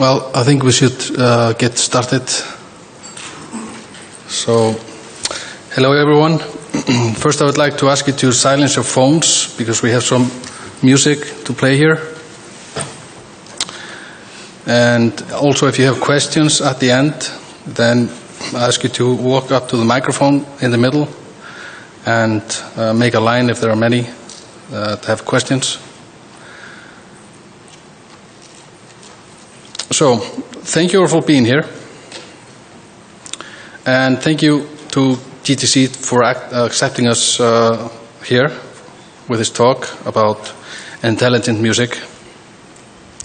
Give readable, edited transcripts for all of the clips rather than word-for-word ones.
Well, I think we should get started. So, hello everyone. First I would like to ask you to silence your phones, because we have some music to play here. And also, if you have questions at the end, then I ask you to walk up to the microphone in the middle and make a line if there are many that have questions. So, thank you all for being here. And thank you to GTC for accepting us here with this talk about intelligent music.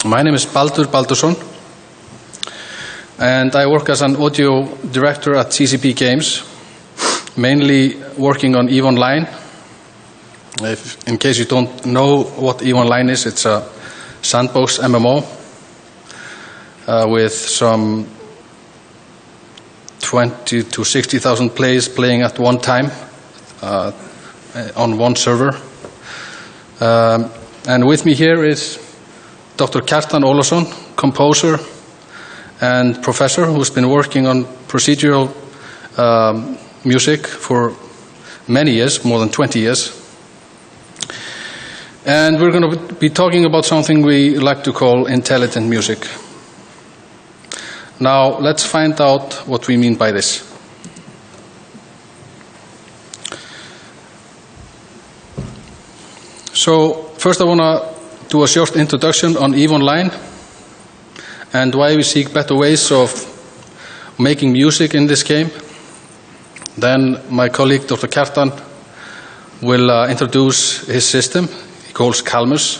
My name is Baldur Baldursson, and I work as an audio director at CCP Games, mainly working on EVE Online. In case you don't know what EVE Online is, it's a sandbox MMO with some 20 to 60,000 players playing at one time on one server. And with me here is Dr. Kjartan Olafsson, composer and professor who's been working on procedural music for many years, more than 20 years. And we're going to be talking about something we like to call intelligent music. Now, let's find out what we mean by this. So, first I want to do a short introduction on EVE Online and why we seek better ways of making music in this game. Then my colleague, Dr. Kjartan, will introduce his system. He calls Calmus.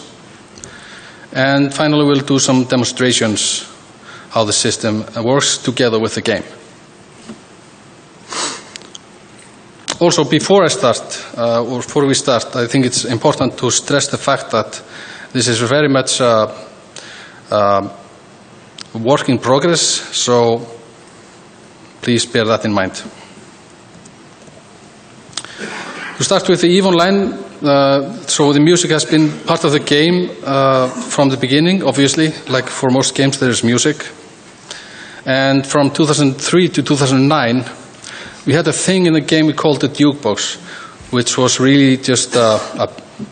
And finally, we'll do some demonstrations how the system works together with the game. Also, before we start, I think it's important to stress the fact that this is very much work in progress, so please bear that in mind. To start with the EVE Online, so the music has been part of the game from the beginning, obviously. Like for most games, there is music. And from 2003 to 2009, we had a thing in the game we called the jukebox, which was really just a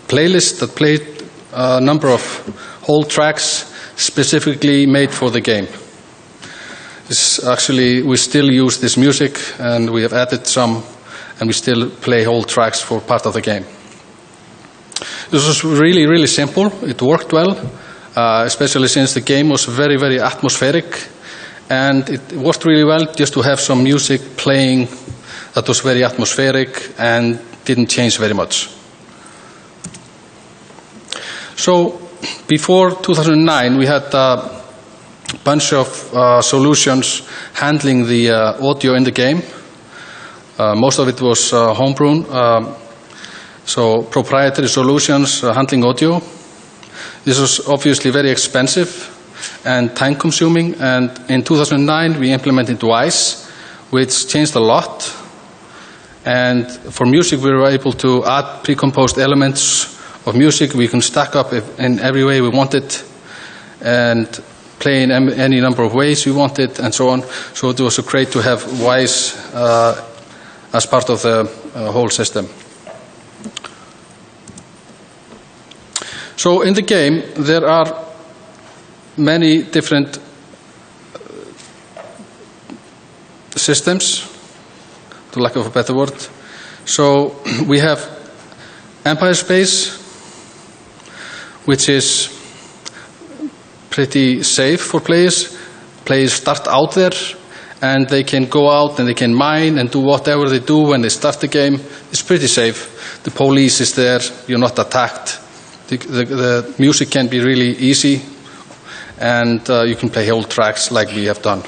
playlist that played a number of whole tracks specifically made for the game. Actually, we still use this music, and we have added some, and we still play whole tracks for part of the game. This was really, really simple. It worked well, especially since the game was very, very atmospheric, and it worked really well just to have some music playing that was very atmospheric and didn't change very much. So, before 2009, we had a bunch of solutions handling the audio in the game. Most of it was homegrown, so proprietary solutions handling audio. This was obviously very expensive and time-consuming, and in 2009 we implemented Wwise, which changed a lot. And for music, we were able to add pre-composed elements of music we can stack up in every way we want it, and play in any number of ways we want it, and so on. So it was great to have Wwise as part of the whole system. So in the game, there are many different systems, to lack of a better word. So we have Empire Space, which is pretty safe for players. Players start out there, and they can go out and they can mine and do whatever they do when they start the game. It's pretty safe. The police is there, you're not attacked. The music can be really easy, and you can play whole tracks like we have done.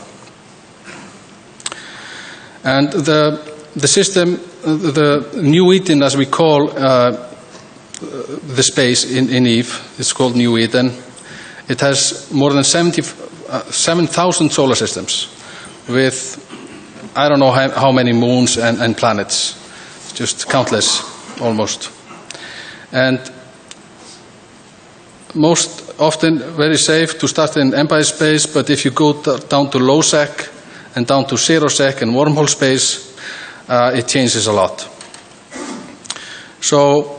And the system, the New Eden, as we call the space in EVE, it's called New Eden. It has more than 7,000 solar systems with I don't know how many moons and planets, just countless almost. And most often very safe to start in Empire space, but if you go down to low sec and down to 0 sec and wormhole space, it changes a lot. So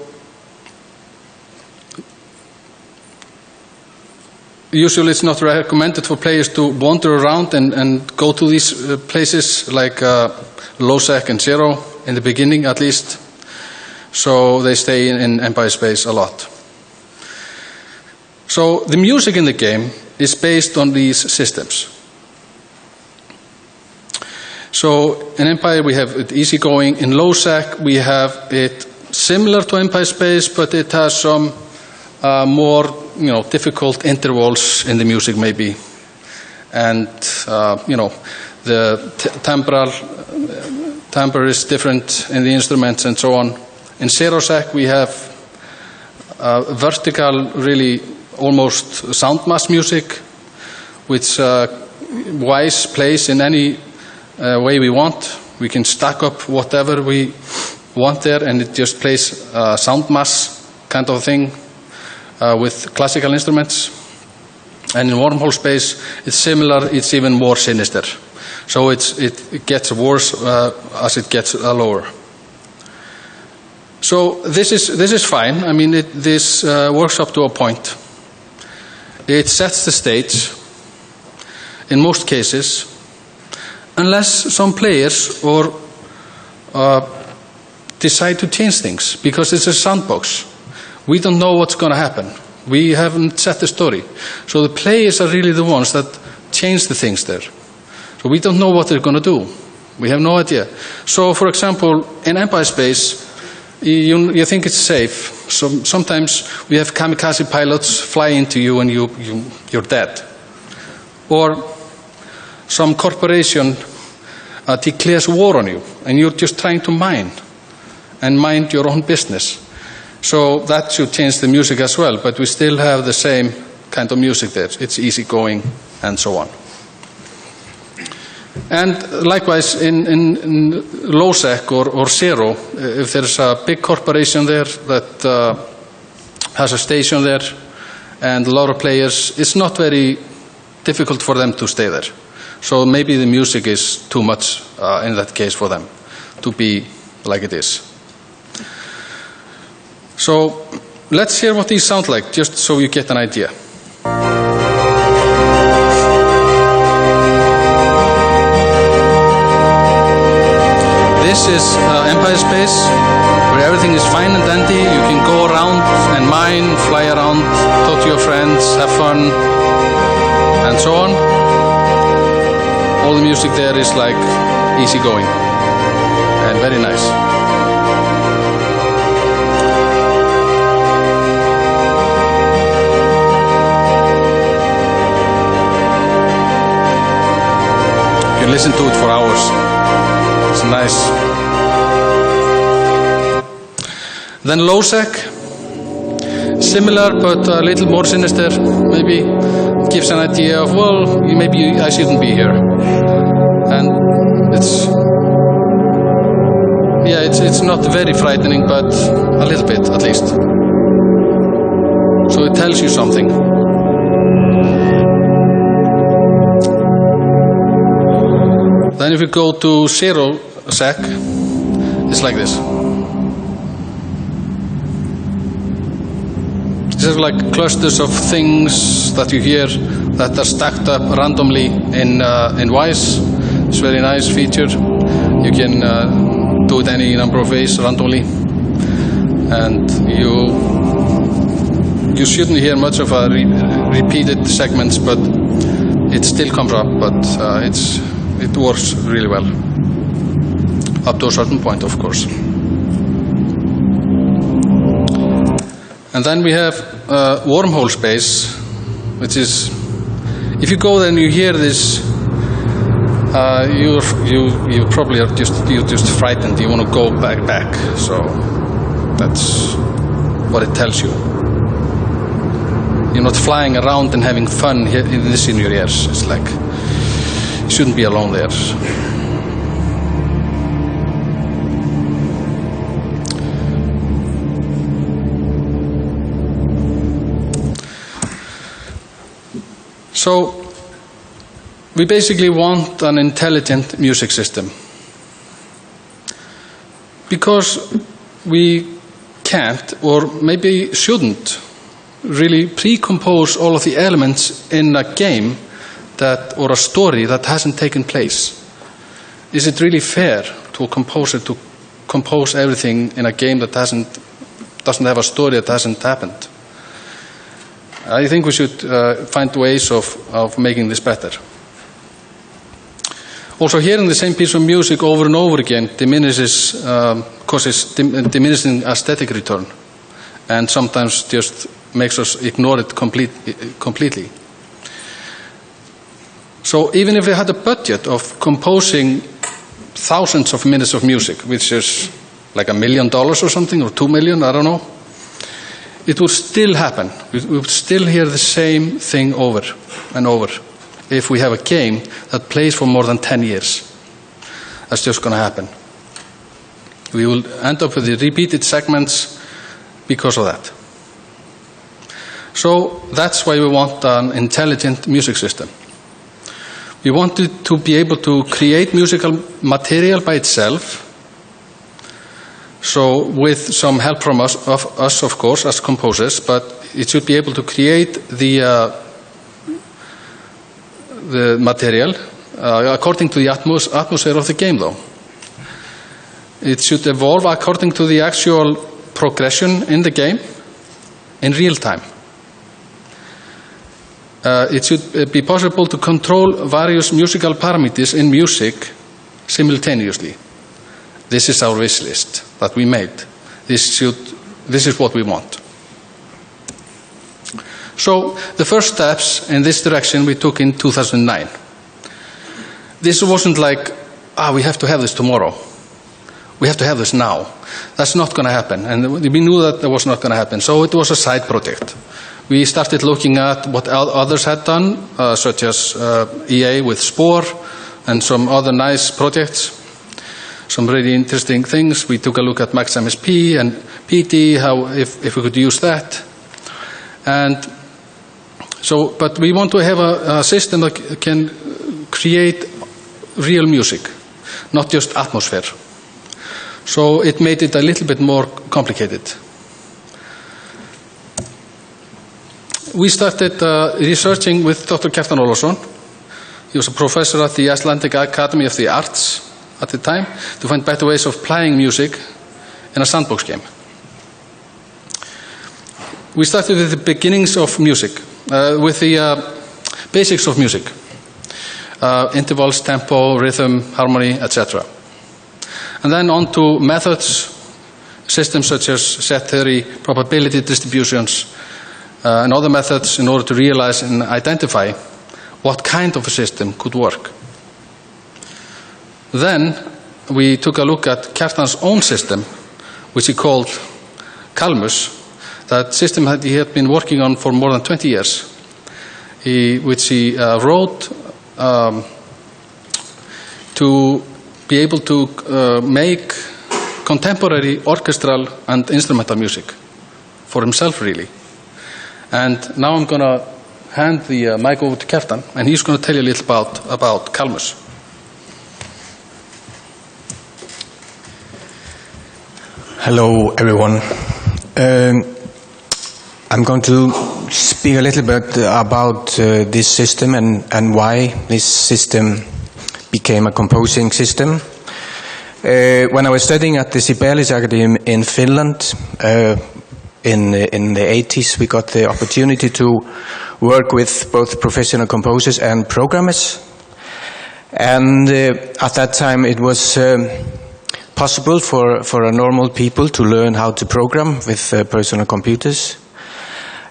usually it's not recommended for players to wander around and go to these places like low sec and 0 in the beginning at least. So they stay in Empire space a lot. So the music in the game is based on these systems. So in Empire we have it easygoing. In low sec we have it similar to Empire space, but it has some more difficult intervals in the music maybe, and the timbre is different in the instruments and so on. In 0 sec we have vertical, really almost sound mass music, which Wwise plays in any way we want. We can stack up whatever we want there, and it just plays sound mass kind of thing with classical instruments. And in wormhole space, it's similar. It's even more sinister. So it gets worse as it gets lower. So this is fine. I mean, this works up to a point. It sets the stage in most cases, unless some players or decide to change things, because it's a sandbox. We don't know what's going to happen. We haven't set the story. So the players are really the ones that change the things there. So we don't know what they're going to do. We have no idea. So, for example, in Empire space, you think it's safe. So sometimes we have kamikaze pilots fly into you and you're dead. Or some corporation declares war on you and you're just trying to mine and mind your own business. So that should change the music as well, but we still have the same kind of music there. It's easygoing and so on. And likewise in low sec or 0, if there's a big corporation there that has a station there and a lot of players, it's not very difficult for them to stay there. So maybe the music is too much in that case for them to be like it is. So let's hear what these sound like, just so you get an idea. This is Empire space, where everything is fine and dandy. You can go around and mine, fly around, talk to your friends, have fun, and so on. All the music there is like easygoing and very nice. You can listen to it for hours. It's nice. Then low sec, similar but a little more sinister. Maybe gives an idea of, well, maybe I shouldn't be here. And it's not very frightening, but a little bit at least. So it tells you something. Then if you go to 0 sec, it's like this. These are like clusters of things that you hear that are stacked up randomly in Wwise. It's a very nice feature. You can do it any number of ways randomly, and you shouldn't hear much of a repeated segments, but it still comes up. But it works really well, up to a certain point, of course. And then we have wormhole space, which is, if you go there and you hear this, you probably are just frightened. You want to go back. So that's what it tells you. You're not flying around and having fun in your ears. It's like, you shouldn't be alone there. So we basically want an intelligent music system. Because we can't, or maybe shouldn't, really pre-compose all of the elements in a game or a story that hasn't taken place. Is it really fair to a composer to compose everything in a game that doesn't have a story that hasn't happened? I think we should find ways of making this better. Also, hearing the same piece of music over and over again causes diminishing aesthetic return, and sometimes just makes us ignore it completely. So even if we had a budget of composing thousands of minutes of music, which is like $1 million or something, or $2 million, I don't know, it would still happen. We would still hear the same thing over and over if we have a game that plays for more than 10 years. That's just going to happen. We will end up with the repeated segments because of that. So that's why we want an intelligent music system. We want it to be able to create musical material by itself, so with some help from us, of course, as composers, but it should be able to create the material according to the atmosphere of the game, though. It should evolve according to the actual progression in the game in real time. It should be possible to control various musical parameters in music simultaneously. This is our wish list that we made. This is what we want. So the first steps in this direction we took in 2009. This wasn't like, we have to have this tomorrow. We have to have this now. That's not going to happen. And we knew that was not going to happen. So it was a side project. We started looking at what others had done, such as EA with Spore and some other nice projects, some really interesting things. We took a look at Max MSP and PT, if we could use that. But we want to have a system that can create real music, not just atmosphere. So it made it a little bit more complicated. We started researching with Dr. Kjartan Olafsson. He was a professor at the Icelandic Academy of the Arts at the time, to find better ways of playing music in a sandbox game. We started with the beginnings of music, with the basics of music, intervals, tempo, rhythm, harmony, etc. And then on to methods, systems such as set theory, probability distributions, and other methods in order to realize and identify what kind of a system could work. Then we took a look at Kjartan's own system, which he called Calmus. That system he had been working on for more than 20 years, which he wrote to be able to make contemporary orchestral and instrumental music for himself, really. And now I'm going to hand the mic over to Kjartan, and he's going to tell you a little about Calmus. Hello, everyone. I'm going to speak a little bit about this system and why this system became a composing system. When I was studying at the Sibelius Academy in Finland, in the 80s, we got the opportunity to work with both professional composers and programmers. And at that time, it was possible for a normal people to learn how to program with personal computers.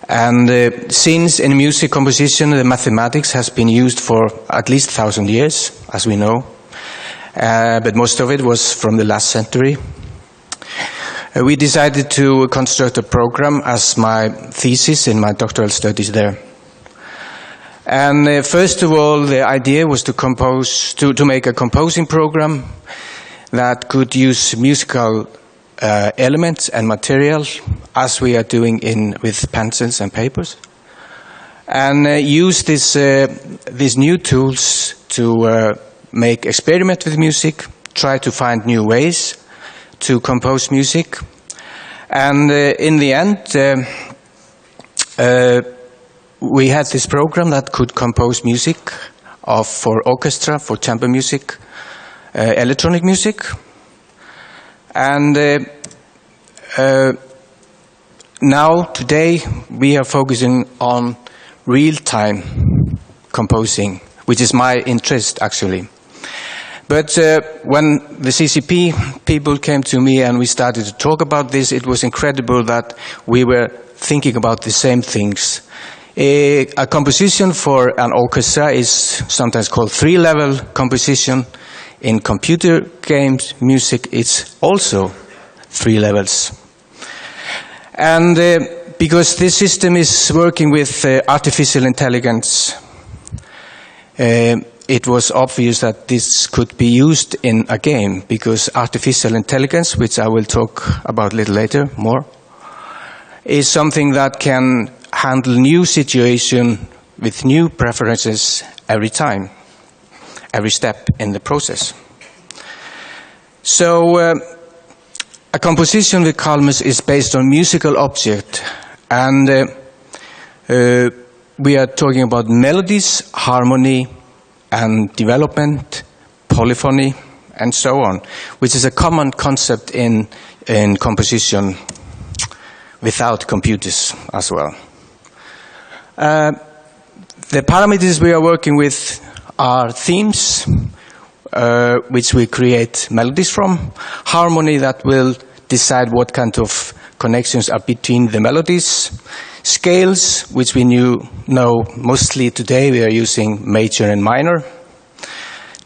And since in music composition the mathematics has been used for at least 1,000 years, as we know, but most of it was from the last century, we decided to construct a program as my thesis in my doctoral studies there. And first of all, the idea was to make a composing program that could use musical elements and material as we are doing with pencils and papers. and use these new tools to make experiment with music, try to find new ways to compose music. And in the end, we had this program that could compose music for orchestra, for chamber music, electronic music. And now, today, we are focusing on real-time composing, which is my interest, actually. But when the CCP people came to me and we started to talk about this, it was incredible that we were thinking about the same things. A composition for an orchestra is sometimes called three-level composition. In computer games music, it's also 3 levels. And because this system is working with artificial intelligence, it was obvious that this could be used in a game, because artificial intelligence, which I will talk about a little later more, is something that can handle new situations with new preferences every time, every step in the process. So a composition with Calmus is based on musical object, and we are talking about melodies, harmony, and development, polyphony, and so on, which is a common concept in composition without computers as well. The parameters we are working with are themes, which we create melodies from, harmony that will decide what kind of connections are between the melodies, scales, which we know mostly today we are using major and minor,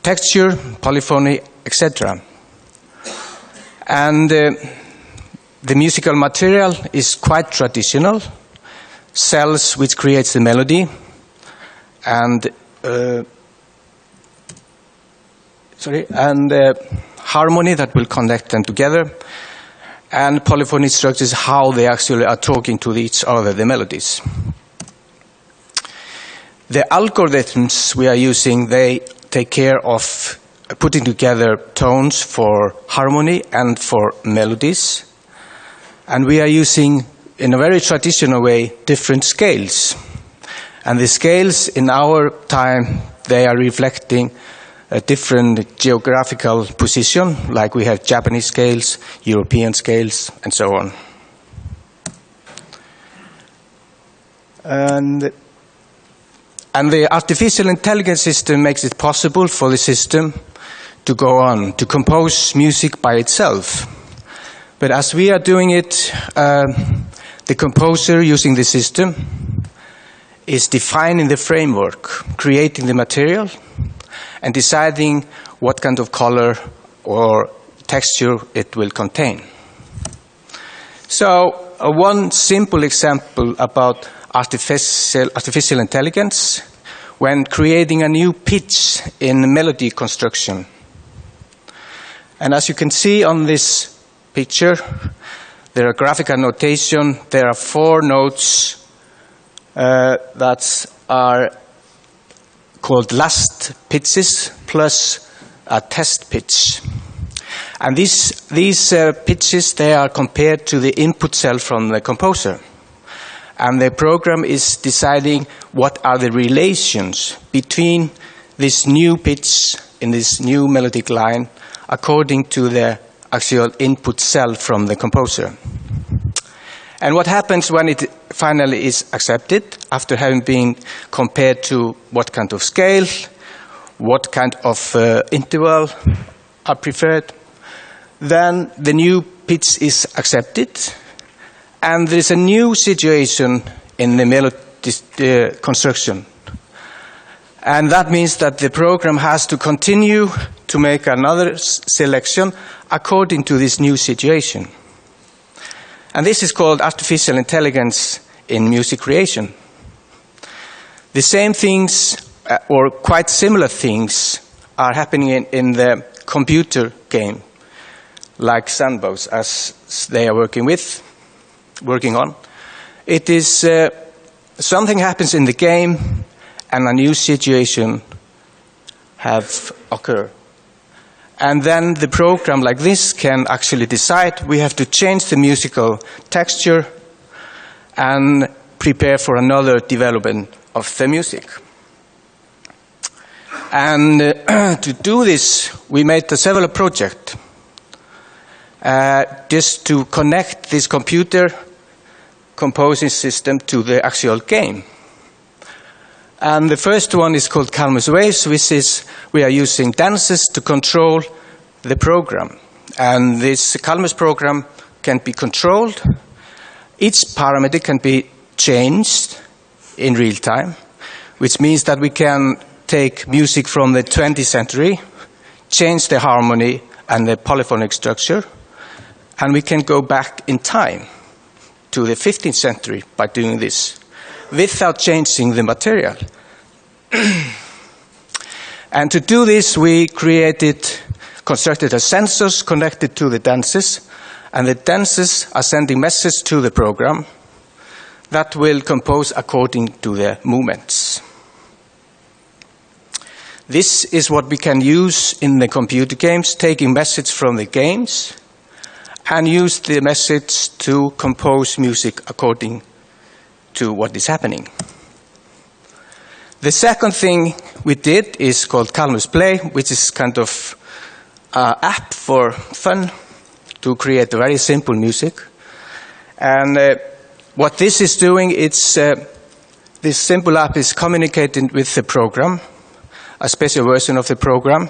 texture, polyphony, etc. And the musical material is quite traditional, cells which creates the melody, and harmony that will connect them together, and polyphony structures, how they actually are talking to each other, the melodies. The algorithms we are using, they take care of putting together tones for harmony and for melodies. And we are using, in a very traditional way, different scales. And the scales in our time, they are reflecting a different geographical position, like we have Japanese scales, European scales, and so on. And the artificial intelligence system makes it possible for the system to go on, to compose music by itself. But as we are doing it, the composer using the system is defining the framework, creating the material, and deciding what kind of color or texture it will contain. So, one simple example about artificial intelligence when creating a new pitch in melody construction. And as you can see on this picture, there are graphical notation. There are 4 notes that are called last pitches plus a test pitch. And these pitches, they are compared to the input cell from the composer. And the program is deciding what are the relations between this new pitch in this new melodic line according to the actual input cell from the composer. And what happens when it finally is accepted, after having been compared to what kind of scale, what kind of interval are preferred, then the new pitch is accepted, and there is a new situation in the melody construction. And that means that the program has to continue to make another selection according to this new situation. And this is called artificial intelligence in music creation. The same things, or quite similar things, are happening in the computer game, like Sandbox, as they are working on. It is something happens in the game and a new situation have occurred. And then the program like this can actually decide we have to change the musical texture and prepare for another development of the music. And to do this, we made a several project just to connect this computer composing system to the actual game. And the first one is called Calmus Waves, which is we are using dances to control the program. And this Calmus program can be controlled. Each parameter can be changed in real time, which means that we can take music from the 20th century, change the harmony and the polyphonic structure, and we can go back in time to the 15th century by doing this, without changing the material. And to do this, we constructed a sensors connected to the dances, and the dances are sending messages to the program that will compose according to the movements. This is what we can use in the computer games, taking messages from the games and use the message to compose music according to what is happening. The second thing we did is called Calmus Play, which is kind of an app for fun to create very simple music. And what this is doing, this simple app is communicating with the program, a special version of the program,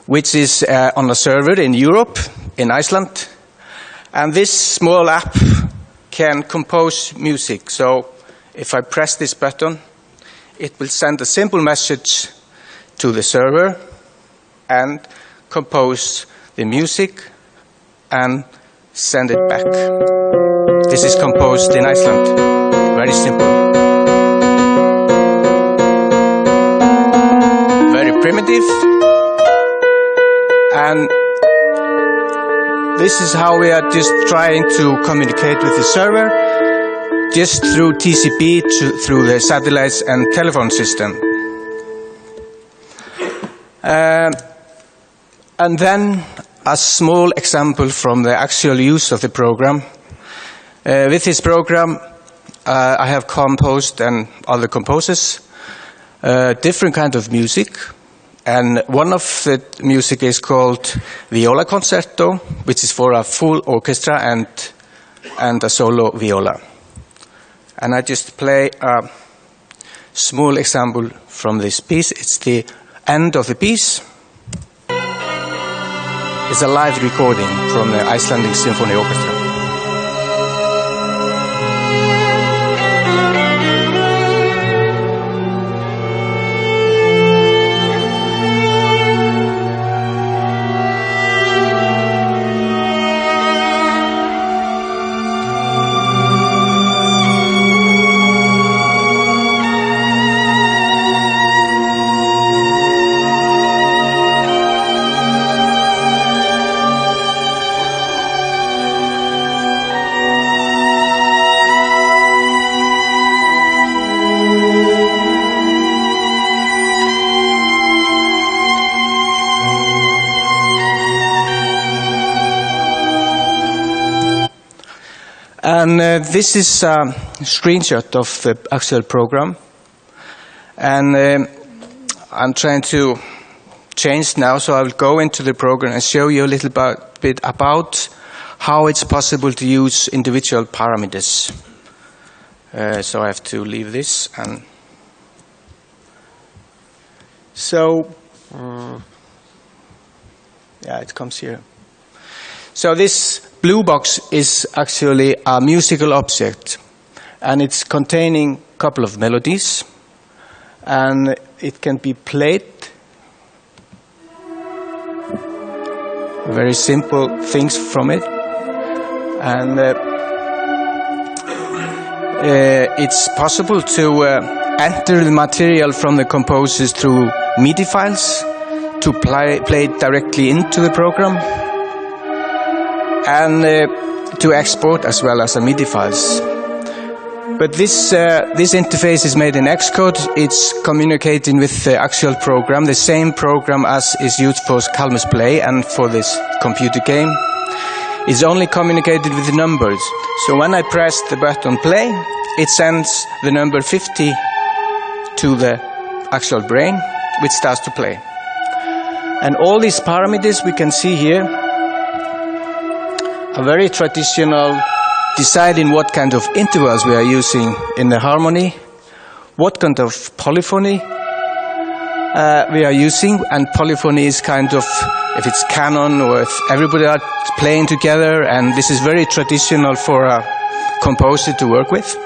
which is on a server in Europe, in Iceland. And this small app can compose music. So if I press this button, it will send a simple message to the server and compose the music and send it back. This is composed in Iceland. Very simple. Very primitive. And this is how we are just trying to communicate with the server, just through TCP, through the satellites and telephone system. And then a small example from the actual use of the program. With this program, I have composed, and other composers, different kind of music. And one of the music is called Viola Concerto, which is for a full orchestra and a solo viola. And I just play a small example from this piece. It's the end of the piece. It's a live recording from the Icelandic Symphony Orchestra. And this is a screenshot of the actual program. And I'm trying to change now, so I will go into the program and show you a little bit about how it's possible to use individual parameters. So I have to leave this. And so, yeah, it comes here. So this blue box is actually a musical object, and it's containing a couple of melodies, and it can be played. Very simple things from it, and it's possible to enter the material from the composers through MIDI files to play it directly into the program, and to export as well as MIDI files. But this interface is made in Xcode. It's communicating with the actual program, the same program as is used for Calmus Play and for this computer game. It's only communicated with the numbers. So when I press the button play, it sends the number 50 to the actual brain, which starts to play. And all these parameters we can see here are very traditional, deciding what kind of intervals we are using in the harmony, what kind of polyphony we are using, and polyphony is kind of if it's canon or if everybody are playing together, and this is very traditional for a composer to work with.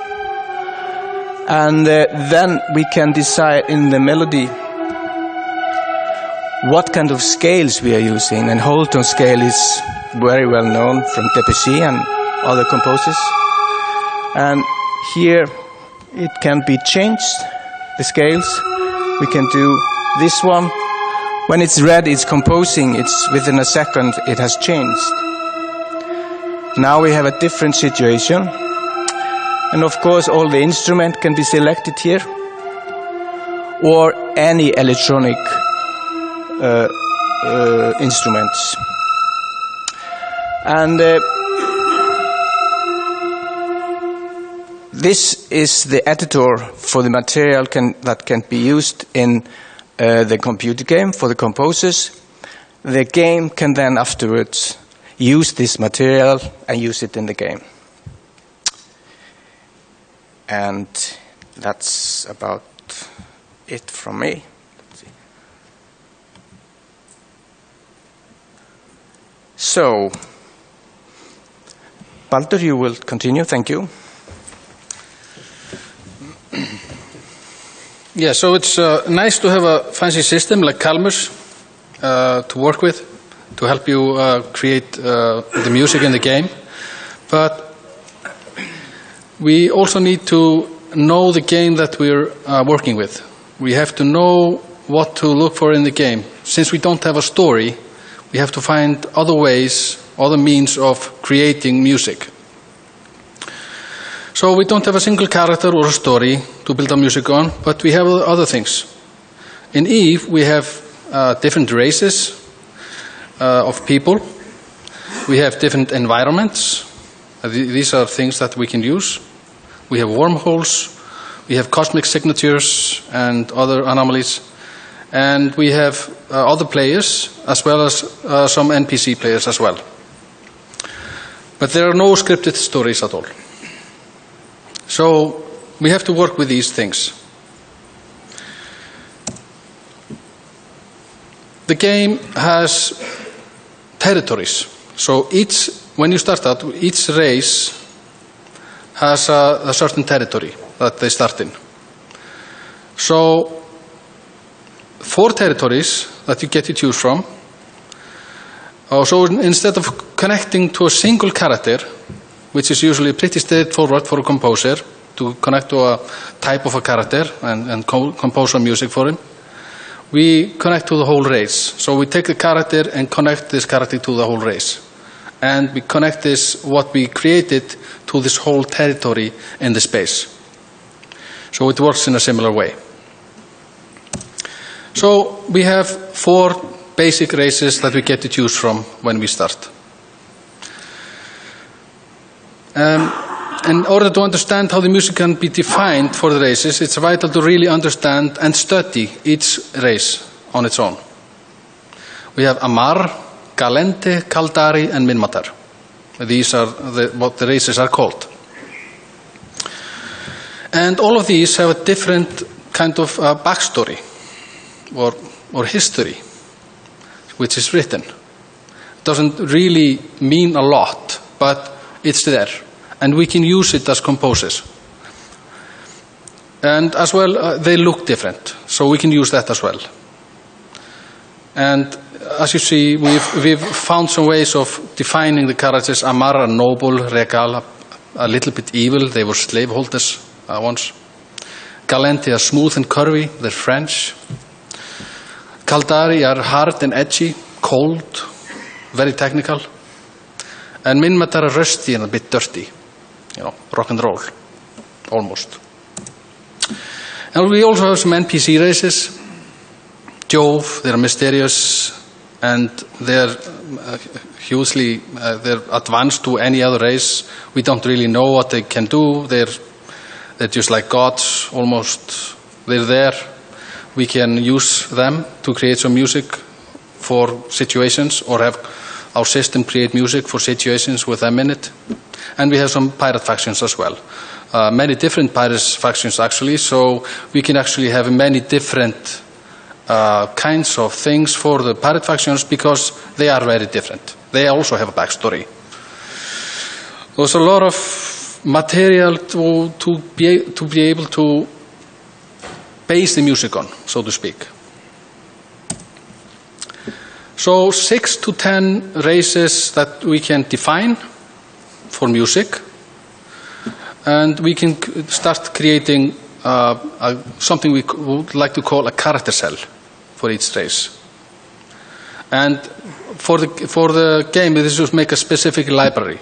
And then we can decide in the melody what kind of scales we are using, and whole tone scale is very well known from Debussy and other composers. And here it can be changed, the scales. We can do this one. When it's red, it's composing. It's within a second, it has changed. Now we have a different situation. And of course, all the instrument can be selected here, or any electronic instruments. And this is the editor for the material that can be used in the computer game for the composers. The game can then afterwards use this material and use it in the game. And that's about it from me. So, Baldur, you will continue. Thank you. Yeah, so it's nice to have a fancy system like Calmus to work with, to help you create the music in the game. But we also need to know the game that we're working with. We have to know what to look for in the game. Since we don't have a story, we have to find other ways, other means of creating music. So we don't have a single character or a story to build our music on, but we have other things. In Eve, we have different races of people. We have different environments. These are things that we can use. We have wormholes. We have cosmic signatures and other anomalies. And we have other players, as well as some NPC players as well. But there are no scripted stories at all. So we have to work with these things. The game has territories. So when you start out, each race has a certain territory that they start in. So 4 territories that you get to choose from. So instead of connecting to a single character, which is usually pretty straightforward for a composer to connect to a type of a character and compose some music for him, we connect to the whole race. So we take the character and connect this character to the whole race. And we connect what we created, to this whole territory in the space. So it works in a similar way. So we have 4 basic races that we get to choose from when we start. In order to understand how the music can be defined for the races, it's vital to really understand and study each race on its own. We have Amar, Galente, Kaldari, and Minmatar. These are what the races are called. And all of these have a different kind of backstory or history, which is written. It doesn't really mean a lot, but it's there. And we can use it as composers. And as well, they look different, so we can use that as well. And as you see, we've found some ways of defining the characters. Amar are noble, Regal a little bit evil. They were slaveholders once. Galente are smooth and curvy. They're French. Kaldari are hard and edgy, cold, very technical. And Minmatar are rusty and a bit dirty. Rock and roll. almost. And we also have some NPC races. Jove, they're mysterious, and they're hugely they're advanced to any other race. We don't really know what they can do. They're just like gods, almost. They're there. We can use them to create some music for situations, or have our system create music for situations with them in it. And we have some pirate factions as well. Many different pirate factions actually, so we can actually have many different kinds of things for the pirate factions because they are very different. They also have a backstory. There's a lot of material to be able to base the music on, so to speak. So 6 to 10 races that we can define for music, and we can start creating something we would like to call a character cell for each race. And for the game, this will make a specific library.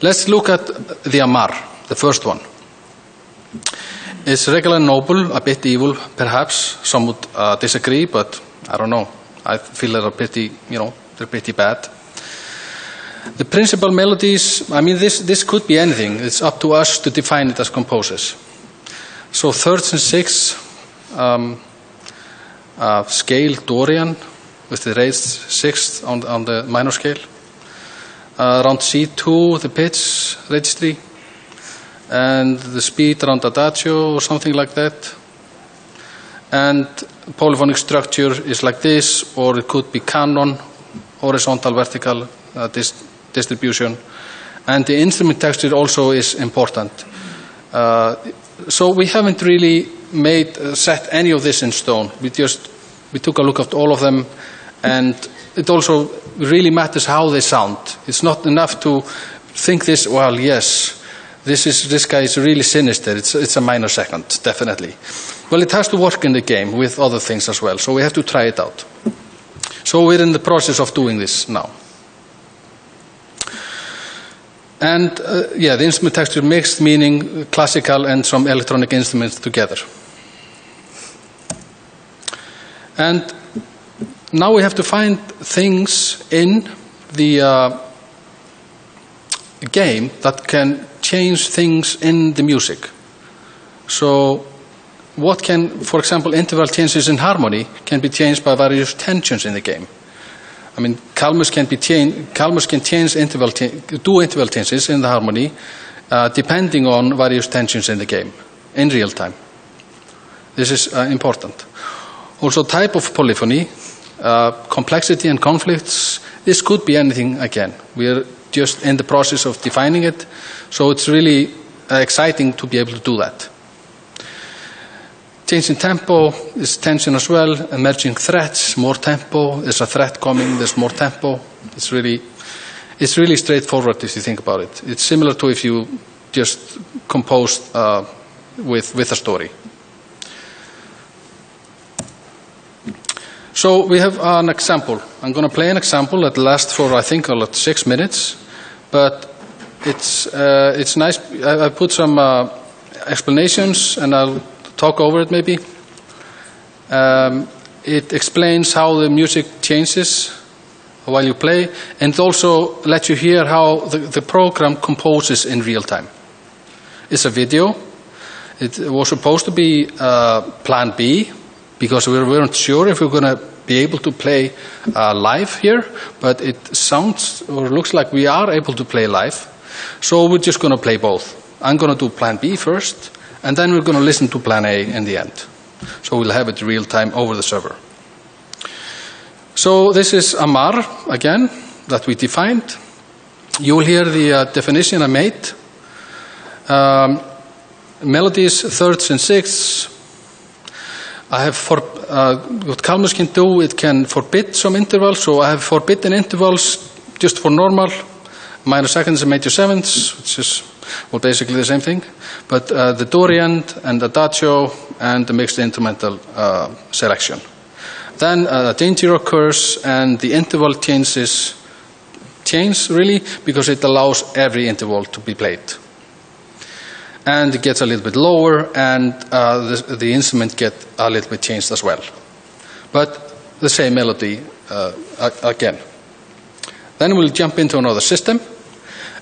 Let's look at the Amar, the first one. It's regular noble, a bit evil, perhaps. Some would disagree, but I don't know. I feel they're they're pretty bad. The principal melodies, I mean, this could be anything. It's up to us to define it as composers. So thirds and sixths, scale Dorian, with the raised sixth on the minor scale. Around C2, the pitch registry, and the speed around adagio or something like that. And polyphonic structure is like this, or it could be canon, horizontal, vertical distribution. And the instrument texture also is important. So we haven't really set any of this in stone. We took a look at all of them, and it also really matters how they sound. It's not enough to think this, well, yes, this guy is really sinister. It's a minor second, definitely. Well, it has to work in the game with other things as well, so we have to try it out. So we're in the process of doing this now. And the instrument texture mixed, meaning classical and some electronic instruments together. And now we have to find things in the game that can change things in the music. So what can, for example, interval changes in harmony can be changed by various tensions in the game. I mean, Calmus can change do interval changes in the harmony depending on various tensions in the game in real time. This is important. Also, type of polyphony, complexity and conflicts. This could be anything again. We are just in the process of defining it, so it's really exciting to be able to do that. Change in tempo is tension as well. Emerging threats, more tempo. There's a threat coming, there's more tempo. It's really straightforward if you think about it. It's similar to if you just composed with a story. So we have an example. I'm going to play an example that lasts for, I think, 6 minutes. But it's nice. I put some explanations, and I'll talk over it maybe. It explains how the music changes while you play, and it also lets you hear how the program composes in real time. It's a video. It was supposed to be Plan B, because we weren't sure if we were going to be able to play live here, but it sounds or looks like we are able to play live. So we're just going to play both. I'm going to do Plan B first, and then we're going to listen to Plan A in the end. So we'll have it real time over the server. So this is Amar, again, that we defined. You will hear the definition I made. Melodies, thirds and sixths. I have what Calmus can do, it can forbid some intervals. So I have forbidden intervals just for normal, minor seconds and major sevenths, which is basically the same thing. But the Dorian and adagio and the mixed instrumental selection. Then danger occurs, and the interval change really because it allows every interval to be played. and it gets a little bit lower, and the instrument gets a little bit changed as well. But the same melody again. Then we'll jump into another system,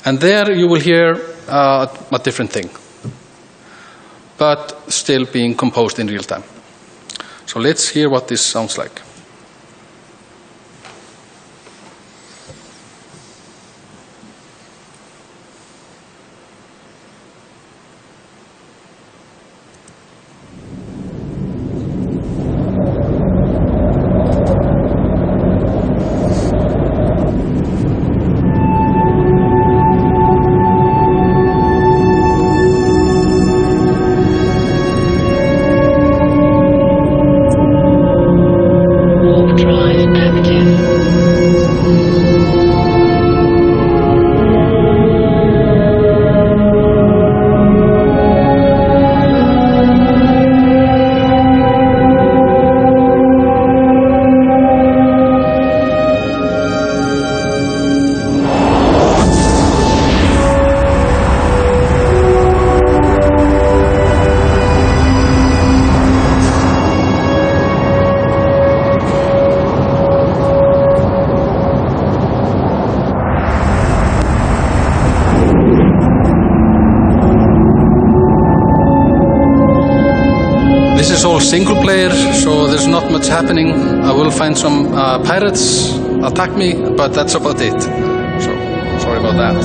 and there you will hear a different thing, but still being composed in real time. So let's hear what this sounds like. This is all single player, so there's not much happening. I will find some pirates attack me, but that's about it. So, sorry about that.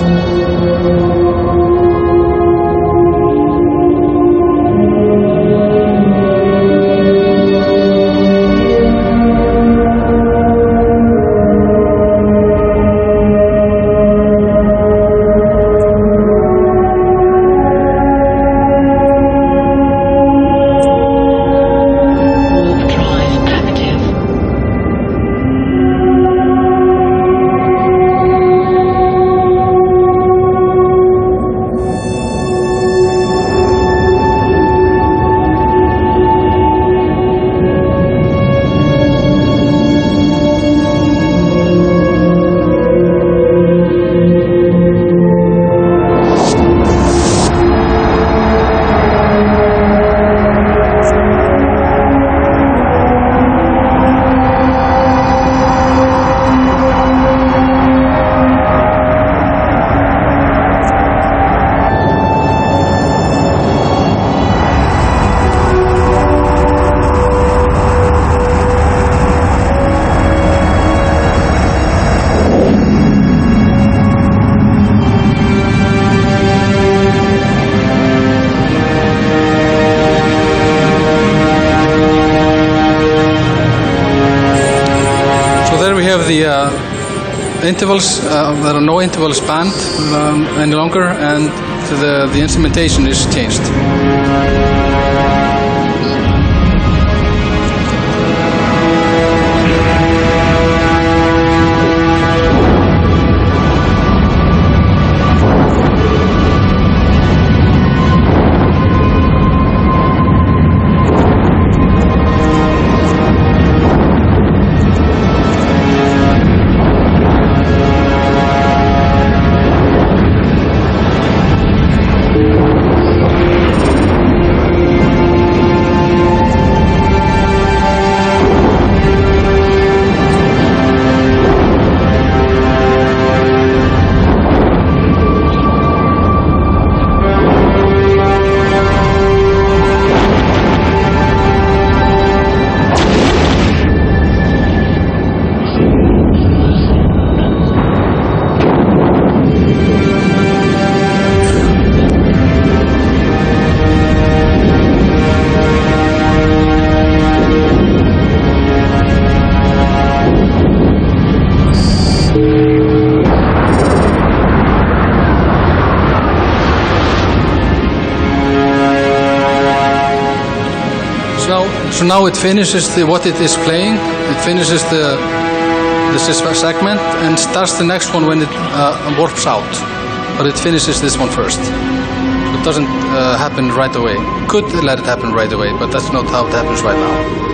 The intervals, there are no intervals banned any longer, and the instrumentation is changed. So now it finishes what it is playing. It finishes this segment and starts the next one when it warps out. But it finishes this one first. It doesn't happen right away. Could let it happen right away, but that's not how it happens right now.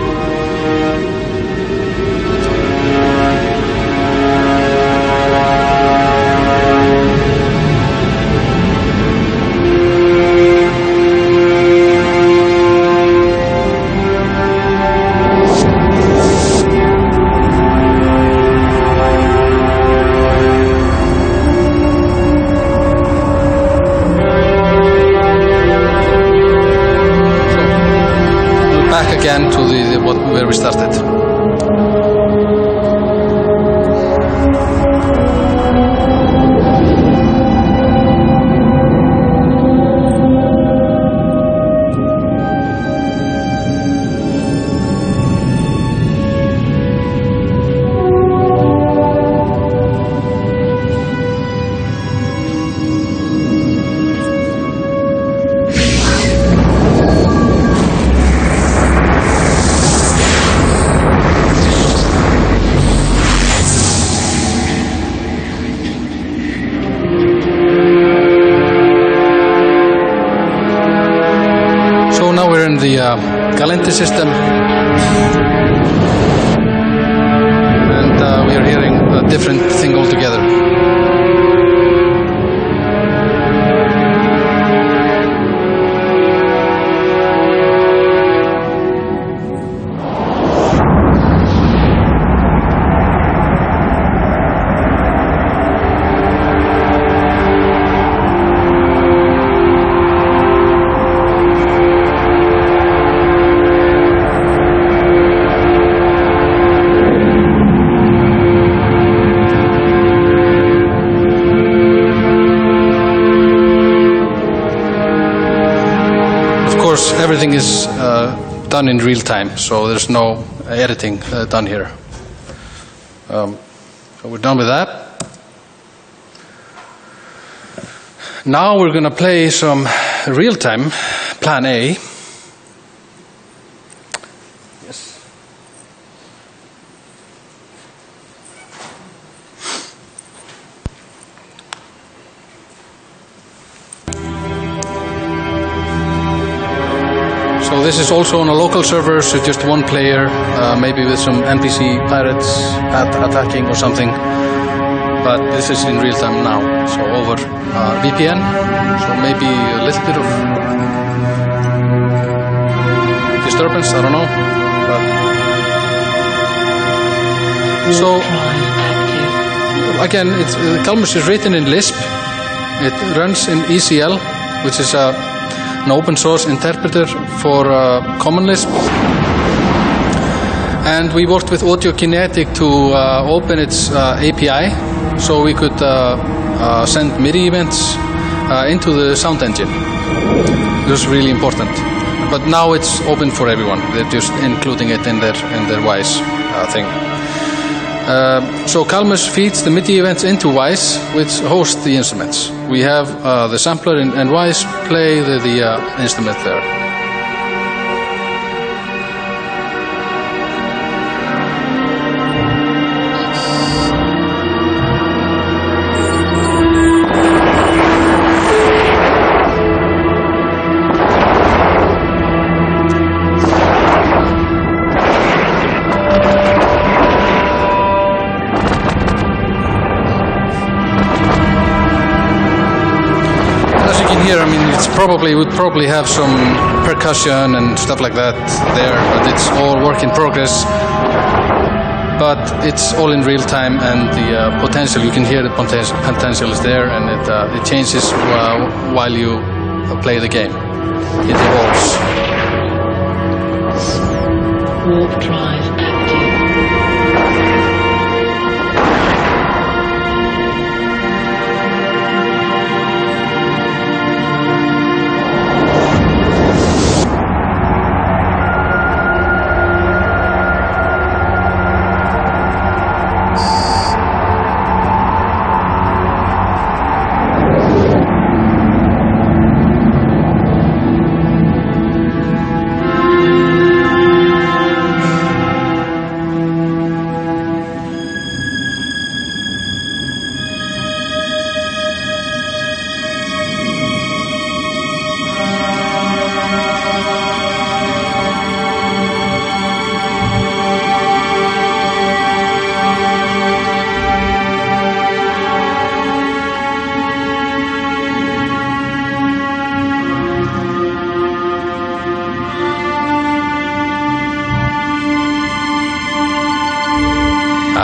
Galenti system. And we are hearing a different thing altogether. Everything is done in real time, so there's no editing done here. So we're done with that. Now we're going to play some real-time Plan A. Yes. So this is also on a local server, so just one player, maybe with some NPC pirates attacking or something. But this is in real time now, so over VPN, so maybe a little bit of disturbance, I don't know. But so again, Calmus is written in Lisp. It runs in ECL, which is an open source interpreter for Common Lisp. And we worked with Audiokinetic to open its API, so we could send MIDI events into the sound engine. It was really important. But now it's open for everyone. They're just including it in their Wwise thing. So Calmus feeds the MIDI events into Wwise, which hosts the instruments. We have the sampler in Wwise play the instrument there. Would probably have some percussion and stuff like that there, but it's all work in progress. But it's all in real time, and the potential, you can hear the potential is there, and it changes while you play the game. It evolves. Warp drive active.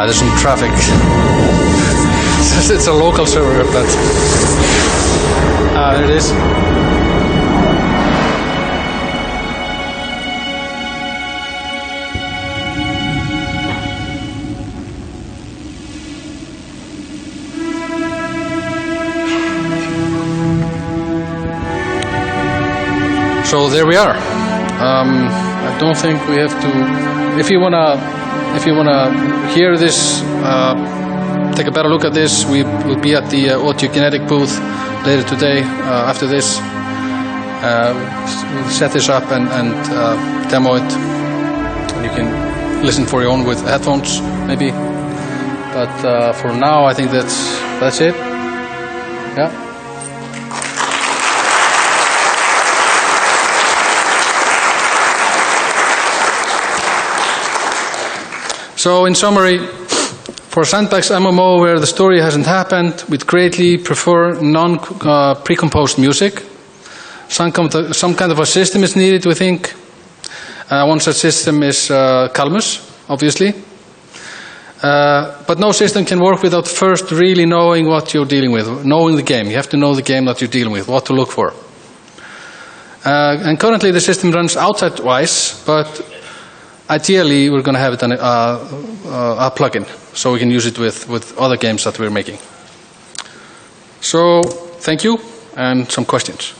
There's some traffic. It's a local server, but there it is. So there we are. I don't think we have to. If you wanna hear this, take a better look at this. We will be at the Audiokinetic booth later today. After this, we'll set this up and demo it. You can listen for your own with headphones, maybe. But for now, I think that's it. Yeah. So in summary, for sandbox MMO where the story hasn't happened, we'd greatly prefer non-pre-composed music. Some kind of a system is needed, we think. One such system is Calmus, obviously. But no system can work without first really knowing what you're dealing with, knowing the game. You have to know the game that you're dealing with, what to look for. And currently the system runs outside Wwise, but ideally we're going to have it on a plugin, so we can use it with other games that we're making. So, thank you, and some questions.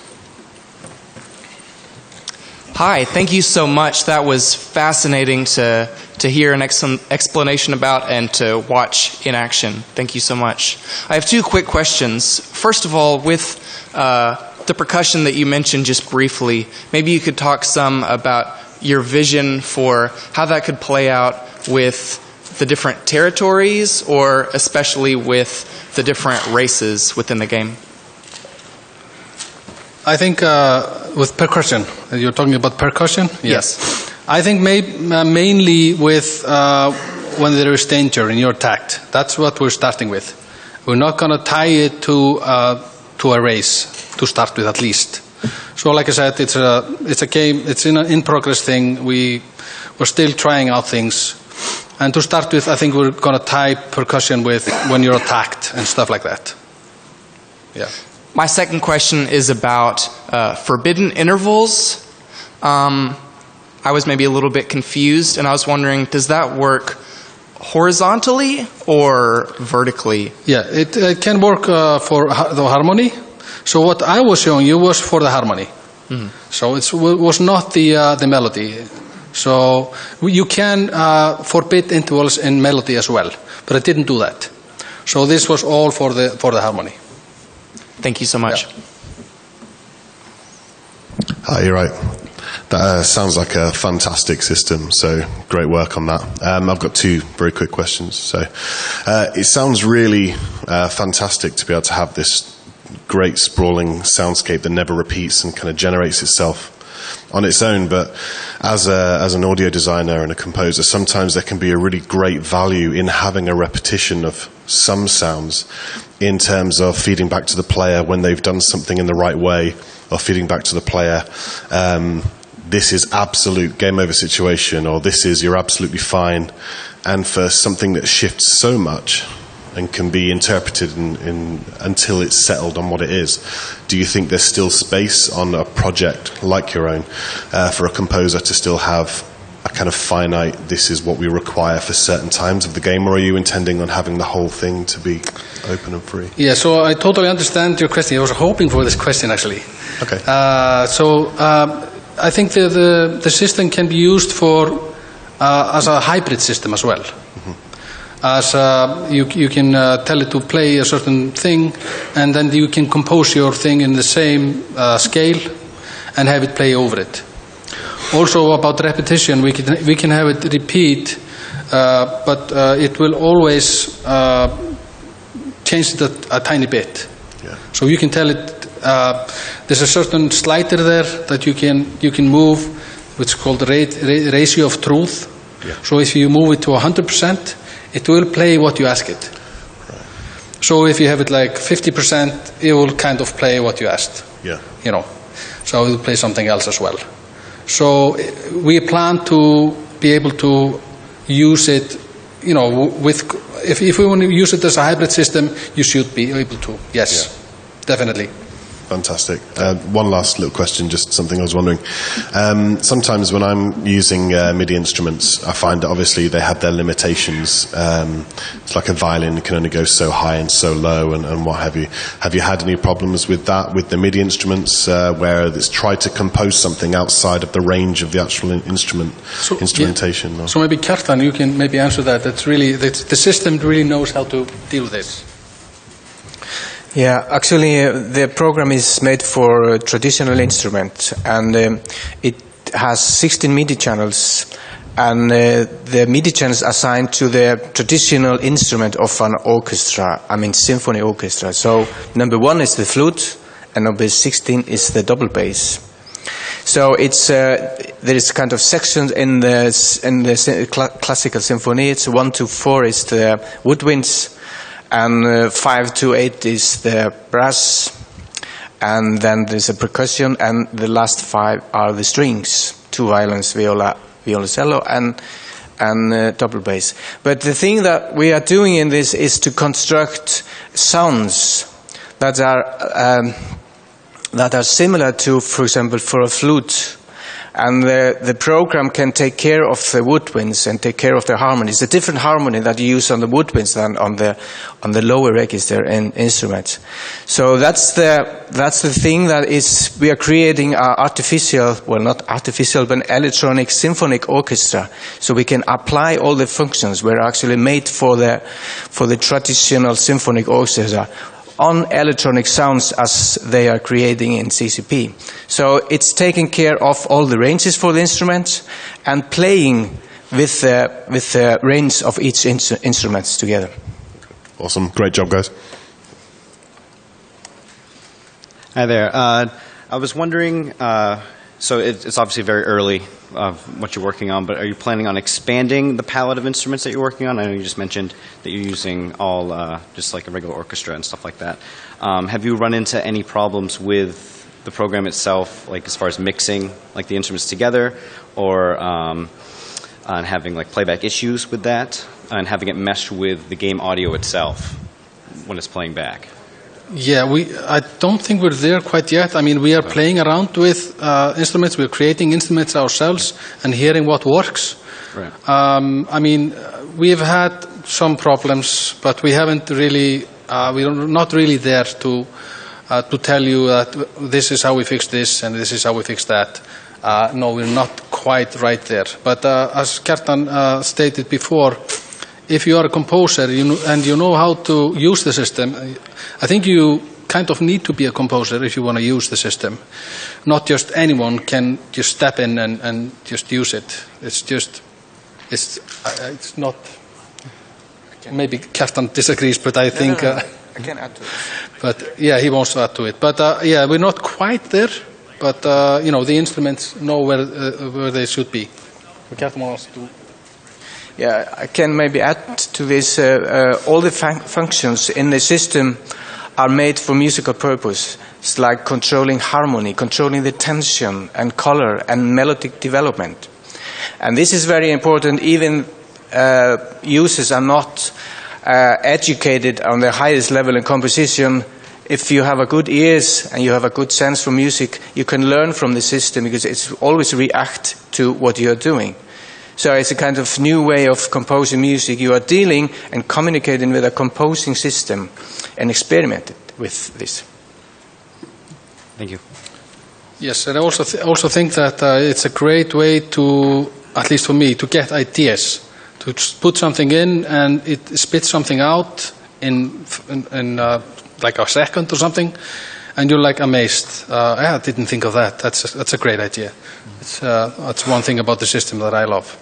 Hi, thank you so much. That was fascinating to hear an explanation about and to watch in action. Thank you so much. I have two quick questions. First of all, with the percussion that you mentioned just briefly, maybe you could talk some about your vision for how that could play out with the different territories, or especially with the different races within the game. I think with percussion, you're talking about percussion? Yes. I think mainly with when there is danger and you're attacked. That's what we're starting with. We're not going to tie it to a race to start with, at least. So, like I said, it's a game. It's in progress thing. We're still trying out things. And to start with, I think we're going to tie percussion with when you're attacked and stuff like that. Yeah. My second question is about forbidden intervals. I was maybe a little bit confused, and I was wondering, does that work horizontally or vertically? Yeah, it can work for the harmony. So what I was showing you was for the harmony. Mm-hmm. So it was not the melody. So you can forbid intervals in melody as well, but I didn't do that. So this was all for the harmony. Thank you so much. Yeah. Hi, you're right. That sounds like a fantastic system, so great work on that. I've got two very quick questions. So it sounds really fantastic to be able to have this great sprawling soundscape that never repeats and kind of generates itself on its own, but as an audio designer and a composer, sometimes there can be a really great value in having a repetition of some sounds in terms of feeding back to the player when they've done something in the right way, or feeding back to the player, this is absolute game over situation, or this is you're absolutely fine. And for something that shifts so much and can be interpreted until it's settled on what it is, do you think there's still space on a project like your own for a composer to still have a kind of finite, this is what we require for certain times of the game, or are you intending on having the whole thing to be open and free? Yeah, so I totally understand your question. I was hoping for this question, actually. Okay. I think the system can be used for as a hybrid system as well. Mm-hmm. As you can tell it to play a certain thing, and then you can compose your thing in the same scale and have it play over it. Also about repetition, we can have it repeat, but it will always change it a tiny bit. Yeah. So you can tell it there's a certain slider there that you can move, which is called the ratio of truth. Yeah. So if you move it to 100%, it will play what you ask it. Right. So if you have it like 50%, it will kind of play what you asked. Yeah. You know, so it will play something else as well. So we plan to be able to use it, you know, with if we want to use it as a hybrid system, you should be able to. Yes, definitely. Fantastic. One last little question, just something I was wondering. Sometimes when I'm using MIDI instruments, I find that obviously they have their limitations. It's like a violin, it can only go so high and so low and what have you. Have you had any problems with that, with the MIDI instruments, where it's tried to compose something outside of the range of the actual instrumentation? Yeah. So maybe Kjartan, you can maybe answer that. That's really, the system really knows how to deal with this. Yeah, actually the program is made for a traditional instrument, and it has 16 MIDI channels, and the MIDI channels assigned to the traditional instrument of an orchestra, I mean symphony orchestra. So number 1 is the flute, and number 16 is the double bass. So it's there is kind of sections in the classical symphony. It's 1 to 4 is the woodwinds, and 5 to 8 is the brass, and then there's a percussion, and the last 5 are the strings: 2 violins, viola, violoncello, and double bass. But the thing that we are doing in this is to construct sounds that are similar to, for example, for a flute. And the program can take care of the woodwinds and take care of the harmonies. A different harmony that you use on the woodwinds than on the lower register in instruments. So that's the thing that is, we are creating an artificial, well, not artificial, but electronic symphonic orchestra. So we can apply all the functions we're actually made for the traditional symphonic orchestra on electronic sounds as they are creating in CCP. So it's taking care of all the ranges for the instruments and playing with the range of each instruments together. Awesome. Great job, guys. Hi there. I was wondering, so it's obviously very early of what you're working on, but are you planning on expanding the palette of instruments that you're working on? I know you just mentioned that you're using all just like a regular orchestra and stuff like that. Have you run into any problems with the program itself, like as far as mixing like the instruments together, or on having like playback issues with that, and having it mesh with the game audio itself when it's playing back? Yeah, I don't think we're there quite yet. I mean, we are playing around with instruments. We're creating instruments ourselves and hearing what works. Right. I mean, we've had some problems, but we haven't really. We're not really there to tell you that this is how we fix this and this is how we fix that. No, we're not quite right there. But as Kjartan stated before, if you are a composer and you know how to use the system, I think you kind of need to be a composer if you want to use the system. Not just anyone can just step in and just use it. It's not. Maybe Kjartan disagrees, but I think. I can add to it. But yeah, he wants to add to it. But yeah, we're not quite there. But the instruments know where they should be. Kjartan wants to. Yeah, I can maybe add to this. All the functions in the system are made for musical purpose. It's like controlling harmony, controlling the tension and color and melodic development. And this is very important. Even users are not educated on the highest level in composition. If you have a good ears and you have a good sense for music, you can learn from the system because it's always react to what you are doing. So it's a kind of new way of composing music. You are dealing and communicating with a composing system and experimented with this. Thank you. Yes, and I also think that it's a great way to, at least for me, to get ideas. To put something in and it spits something out in like a second or something, and you're like amazed. I didn't think of that. That's a great idea. That's one thing about the system that I love.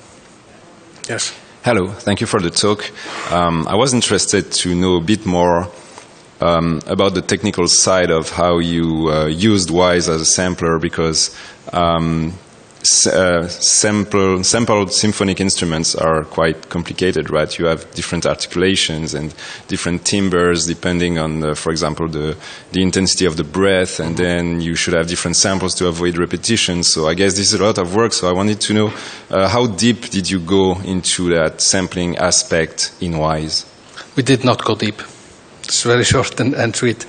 Yes. Hello, thank you for the talk. I was interested to know a bit more about the technical side of how you used Wwise as a sampler, because sampled symphonic instruments are quite complicated, right? You have different articulations and different timbres depending on, for example, the intensity of the breath, and then you should have different samples to avoid repetition. So I guess this is a lot of work. So I wanted to know how deep did you go into that sampling aspect in Wwise? We did not go deep. It's very short and sweet.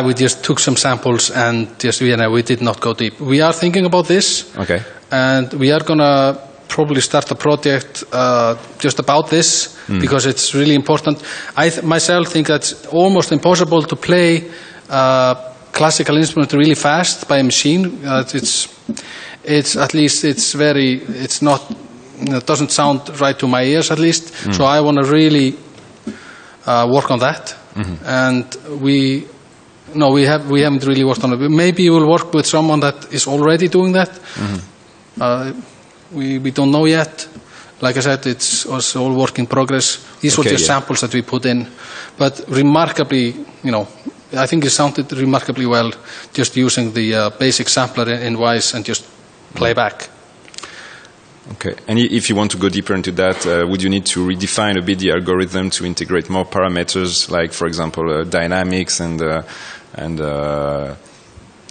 We just took some samples and we did not go deep. We are thinking about this. Okay. And we are going to probably start a project just about this because it's really important. I myself think that's almost impossible to play classical instrument really fast by a machine. It's at least it's not, it doesn't sound right to my ears at least. So I want to really work on that. And we haven't really worked on it. Maybe we'll work with someone that is already doing that. We don't know yet. Like I said, it's also all work in progress. These were just samples that we put in, but remarkably, I think it sounded remarkably well just using the basic sampler in Wwise and just playback. Okay. And if you want to go deeper into that, would you need to redefine a bit the algorithm to integrate more parameters, like, for example, dynamics and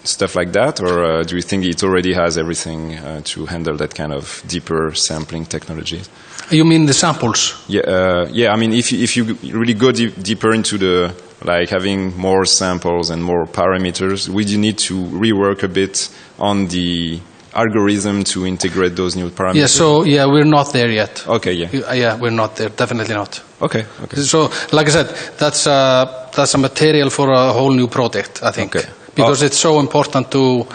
stuff like that? Or do you think it already has everything to handle that kind of deeper sampling technology? You mean the samples? Yeah. I mean, if you really go deeper into the, like, having more samples and more parameters, would you need to rework a bit on the algorithm to integrate those new parameters? Yeah, we're not there yet. Okay, yeah. Yeah, we're not there, definitely not. Okay. So, like I said, that's a material for a whole new project, I think. Okay. Because it's so important to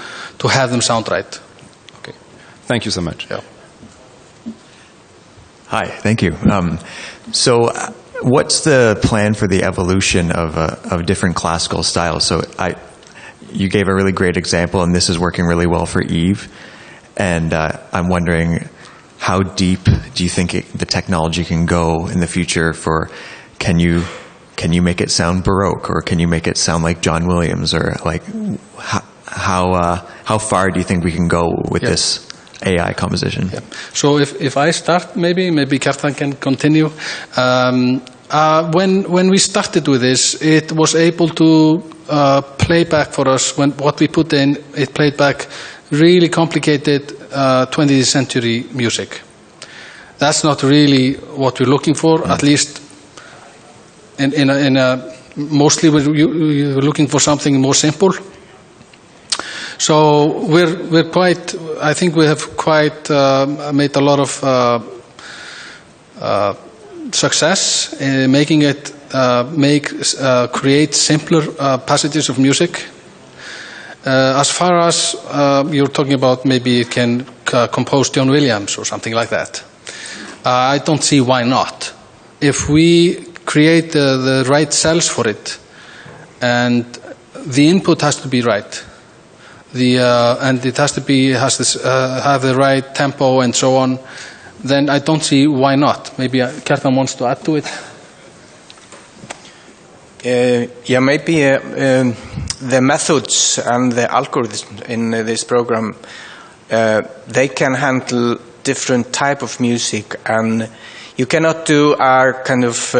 have them sound right. Okay. Thank you so much. Yeah. Hi, thank you. So what's the plan for the evolution of different classical styles? So you gave a really great example, and this is working really well for Eve. And I'm wondering, how deep do you think the technology can go in the future for, can you make it sound Baroque, or can you make it sound like John Williams, or like how far do you think we can go with this AI composition? Yeah. So if I start, maybe Kjartan can continue. When we started with this, it was able to play back for us. When what we put in, it played back really complicated 20th century music. That's not really what we're looking for. At least mostly we're looking for something more simple. So we're quite. I think we have quite made a lot of success in making it create simpler passages of music. As far as you're talking about, maybe it can compose John Williams or something like that. I don't see why not. If we create the right cells for it, and the input has to be right. And it has to have the right tempo and so on, then I don't see why not. Maybe Kjartan wants to add to it. Maybe the methods and the algorithms in this program, they can handle different type of music, and you cannot do our kind of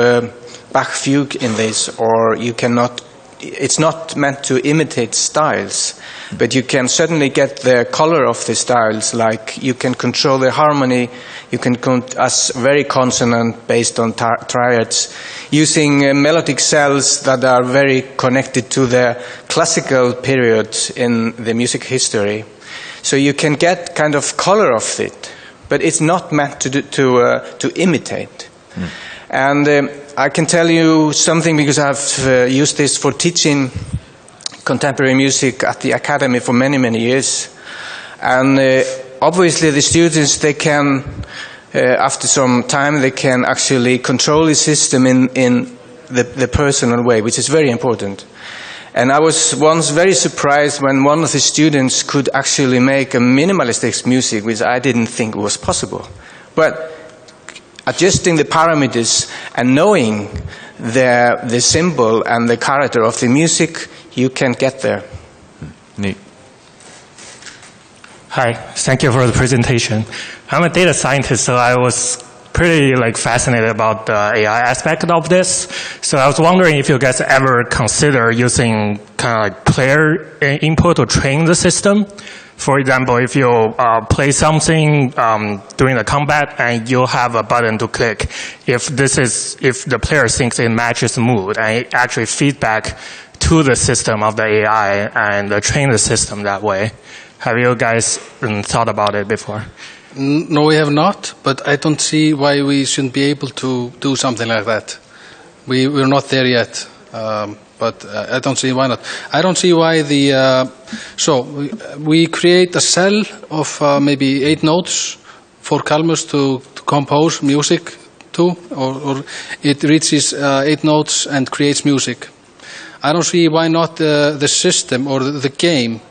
Bach fugue in this, or you cannot. It's not meant to imitate styles, but you can certainly get the color of the styles. Like you can control the harmony, you can as very consonant based on triads, using melodic cells that are very connected to the classical period in the music history. So you can get kind of color of it, but it's not meant to imitate. And I can tell you something, because I've used this for teaching contemporary music at the academy for many, many years. And obviously the students, they can, after some time, they can actually control the system in the personal way, which is very important. And I was once very surprised when one of the students could actually make a minimalistic music, which I didn't think was possible. But adjusting the parameters and knowing the symbol and the character of the music, you can get there. Neat. Hi, thank you for the presentation. I'm a data scientist, so I was pretty fascinated about the AI aspect of this. So I was wondering if you guys ever consider using kind of player input to train the system. For example, if you play something during the combat and you have a button to click, if the player thinks it matches the mood, and it actually feedback to the system of the AI and train the system that way. Have you guys thought about it before? No, we have not, but I don't see why we shouldn't be able to do something like that. We're not there yet. But I don't see why not. I don't see why so we create a cell of maybe 8 notes for Calmus to compose music to, or it reaches 8 notes and creates music. I don't see why not the system or the game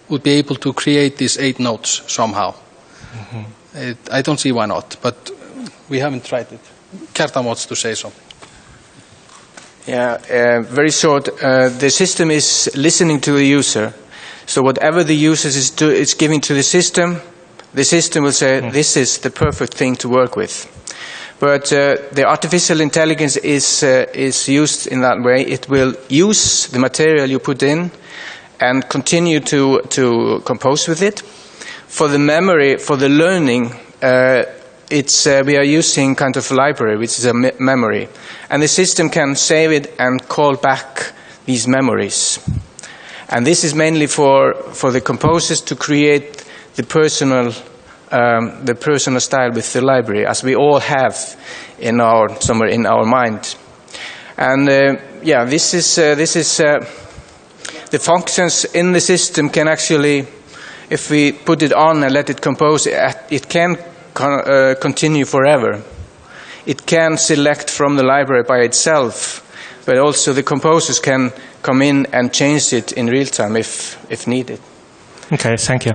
would be able to create these 8 notes somehow. Mm-hmm. I don't see why not, but we haven't tried it. Kjartan wants to say something. Yeah, very short. The system is listening to the user. So whatever the user is giving to the system, the system will say, this is the perfect thing to work with. But the artificial intelligence is used in that way. It will use the material you put in and continue to compose with it. For the memory, for the learning, we are using kind of a library, which is a memory. And the system can save it and call back these memories. And this is mainly for the composers to create the personal style with the library, as we all have somewhere in our mind. And this is the functions in the system can actually, if we put it on and let it compose, it can continue forever. It can select from the library by itself, but also the composers can come in and change it in real time if needed. Okay, thank you.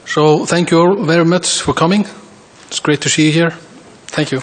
So thank you all very much for coming. It's great to see you here. Thank you.